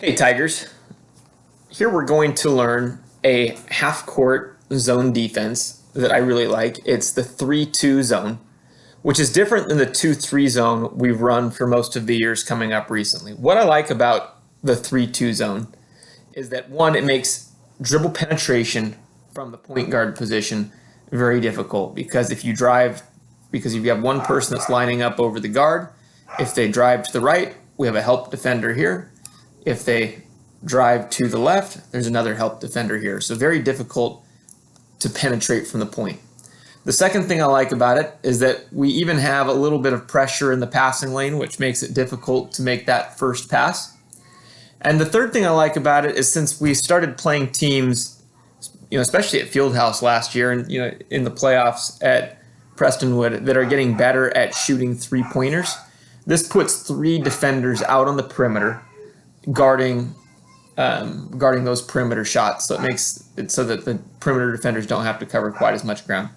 Hey Tigers, here we're going to learn a half-court zone defense that I really like. It's the 3-2 zone, which is different than the 2-3 zone we've run for most of the years coming up recently. What I like about the 3-2 zone is that one, it makes dribble penetration from the point guard position very difficult because if you have one person that's lining up over the guard, if they drive to the right, we have a help defender here. If they drive to the left, there's another help defender here. So very difficult to penetrate from the point. The second thing I like about it is that we even have a little bit of pressure in the passing lane, which makes it difficult to make that first pass. And the third thing I like about it is since we started playing teams, especially at Fieldhouse last year and, in the playoffs at Prestonwood that are getting better at shooting three-pointers, this puts three defenders out on the perimeter guarding those perimeter shots. So it makes it so that the perimeter defenders don't have to cover quite as much ground.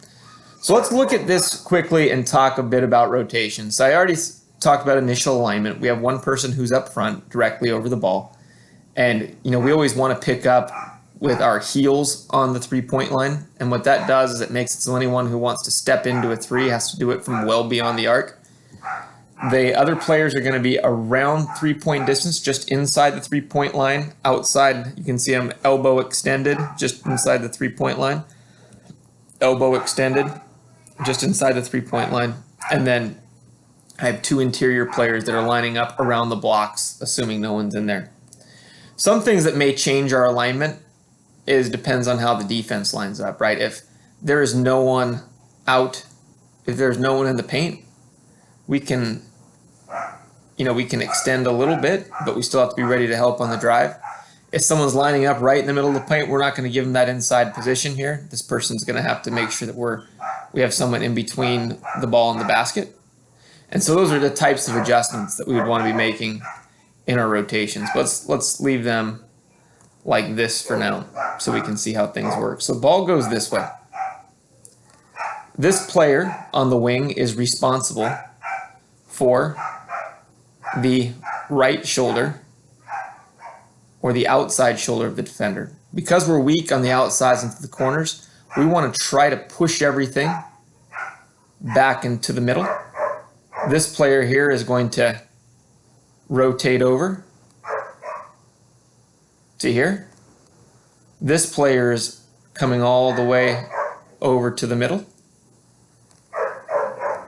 So let's look at this quickly and talk a bit about rotation. So I already talked about initial alignment. We have one person who's up front directly over the ball. And, we always want to pick up with our heels on the three-point line. And what that does is it makes it so anyone who wants to step into a three has to do it from well beyond the arc. The other players are going to be around three-point distance, just inside the three-point line. Outside, you can see them elbow extended, just inside the three-point line. Elbow extended, just inside the three-point line. And then I have two interior players that are lining up around the blocks, assuming no one's in there. Some things that may change our alignment depends on how the defense lines up, right? If there is no one out, if there's no one in the paint, we can extend a little bit, but we still have to be ready to help on the drive. If someone's lining up right in the middle of the paint, we're not going to give them that inside position here. This person's going to have to make sure that we have someone in between the ball and the basket. And so those are the types of adjustments that we would want to be making in our rotations. But let's leave them like this for now so we can see how things work. So the ball goes this way. This player on the wing is responsible for the right shoulder or the outside shoulder of the defender. Because we're weak on the outsides into the corners, we want to try to push everything back into the middle. This player here is going to rotate over to here. This player is coming all the way over to the middle.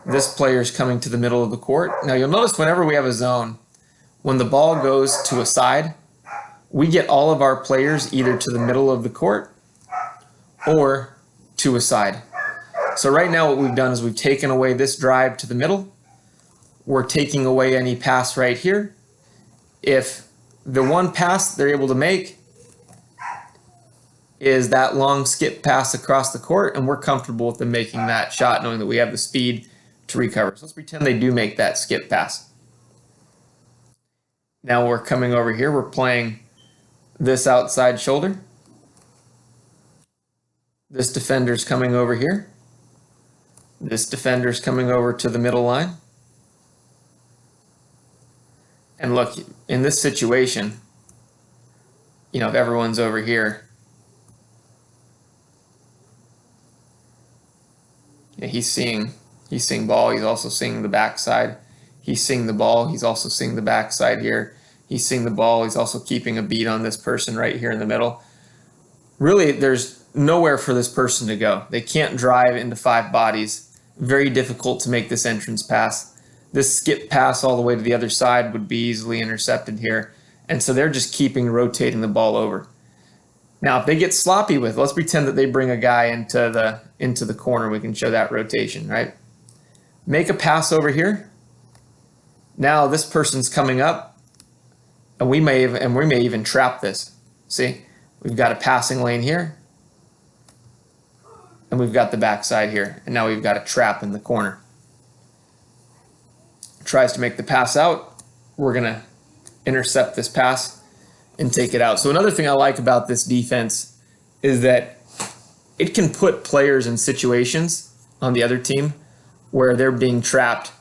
This player is coming to the middle of the court. Now you'll notice whenever we have a zone, when the ball goes to a side, we get all of our players either to the middle of the court or to a side. So right now what we've done is we've taken away this drive to the middle. We're taking away any pass right here. If the one pass they're able to make is that long skip pass across the court, and we're comfortable with them making that shot knowing that we have the speed to recover. So let's pretend they do make that skip pass. Now we're coming over here. We're playing this outside shoulder. This defender's coming over here. This defender's coming over to the middle line. And look, in this situation, if everyone's over here, he's seeing ball. He's also seeing the backside. He's seeing the ball. He's also seeing the backside here. He's seeing the ball. He's also keeping a beat on this person right here in the middle. Really, there's nowhere for this person to go. They can't drive into five bodies. Very difficult to make this entrance pass. This skip pass all the way to the other side would be easily intercepted here. And so they're just rotating the ball over. Now, if they get sloppy with, let's pretend that they bring a guy into the corner. We can show that rotation, right? Make a pass over here. Now this person's coming up, and we may even trap this. See, we've got a passing lane here, and we've got the backside here, and now we've got a trap in the corner. Tries to make the pass out. We're gonna intercept this pass and take it out. So another thing I like about this defense is that it can put players in situations on the other team where they're being trapped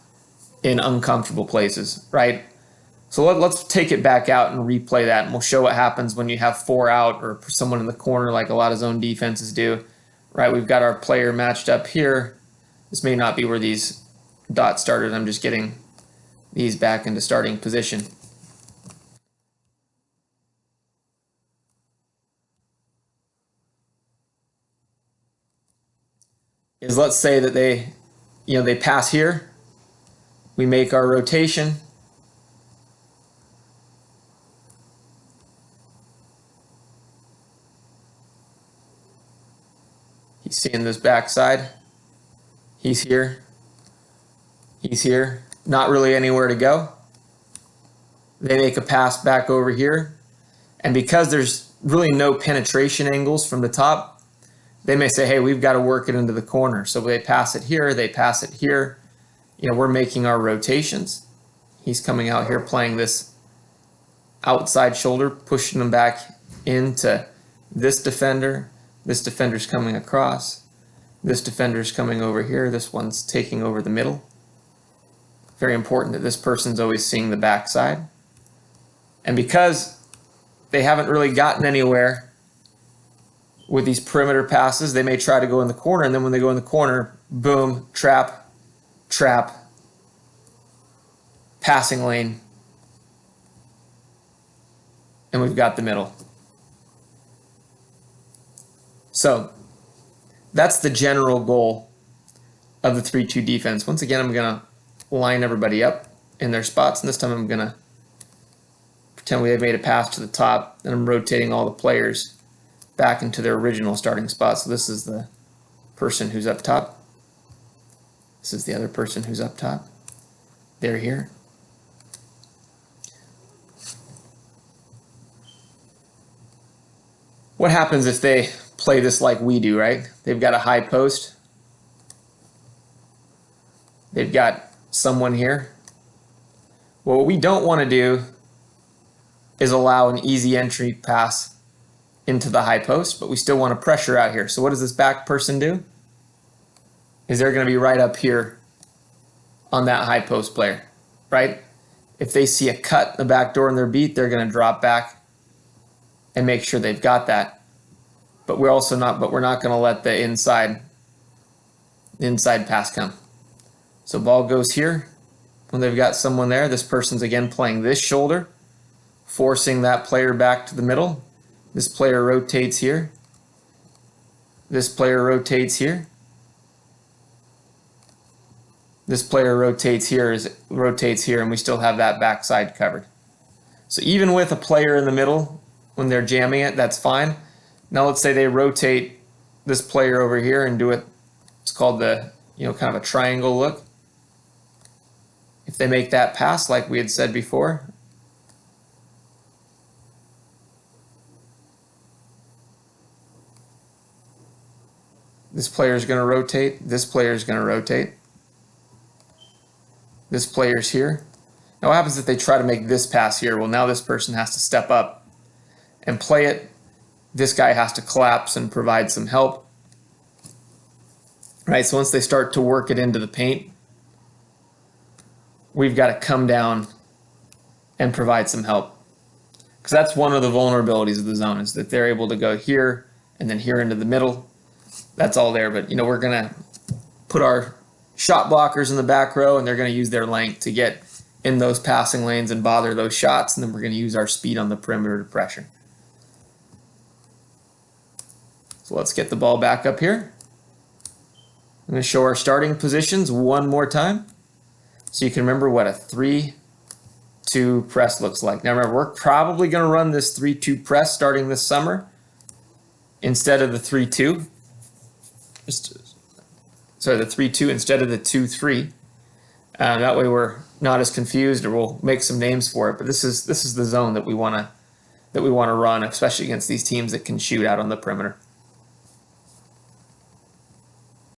in uncomfortable places, right? So let's take it back out and replay that, and we'll show what happens when you have 4 out or someone in the corner like a lot of zone defenses do. Right, we've got our player matched up here. This may not be where these dots started. I'm just getting these back into starting position. Is let's say that they pass here. We make our rotation. He's seeing this backside. He's here. He's here. Not really anywhere to go. They make a pass back over here. And because there's really no penetration angles from the top, they may say, hey, we've got to work it into the corner. So they pass it here. They pass it here. We're making our rotations. He's coming out here playing this outside shoulder, pushing them back into this defender. This defender's coming across. This defender's coming over here. This one's taking over the middle. Very important that this person's always seeing the backside. And because they haven't really gotten anywhere with these perimeter passes, they may try to go in the corner, and then when they go in the corner, boom, trap, trap, passing lane, and we've got the middle. So that's the general goal of the 3-2 defense. Once again, I'm going to line everybody up in their spots, and this time I'm going to pretend we have made a pass to the top, and I'm rotating all the players back into their original starting spot. So this is the person who's up top. This is the other person who's up top. They're here. What happens if they play this like we do, right? They've got a high post. They've got someone here. Well, what we don't want to do is allow an easy entry pass into the high post, but we still want to pressure out here. So what does this back person do? Is they're going to be right up here on that high post player, right? If they see a cut in the back door and they're beat, they're going to drop back and make sure they've got that. But we're not going to let the inside pass come. So ball goes here. When they've got someone there, this person's again playing this shoulder, forcing that player back to the middle. This player rotates here. This player rotates here. This player rotates here, and we still have that backside covered. So even with a player in the middle, when they're jamming it, that's fine. Now let's say they rotate this player over here and do it. It's called the, kind of a triangle look. If they make that pass like we had said before, this player is going to rotate. This player is going to rotate. This player's here. Now what happens if they try to make this pass here? Well, now this person has to step up and play it. This guy has to collapse and provide some help. Right, so once they start to work it into the paint, we've got to come down and provide some help. Because that's one of the vulnerabilities of the zone, is that they're able to go here and then here into the middle. That's all there, but we're going to put our shot blockers in the back row, and they're going to use their length to get in those passing lanes and bother those shots, and then we're going to use our speed on the perimeter to pressure. So let's get the ball back up here. I'm going to show our starting positions one more time so you can remember what a 3-2 press looks like. Now remember, we're probably going to run this 3-2 press starting this summer instead of the 3-2. Sorry, the 3-2 instead of the 2-3. That way we're not as confused, or we'll make some names for it. But this is the zone that we want to run, especially against these teams that can shoot out on the perimeter.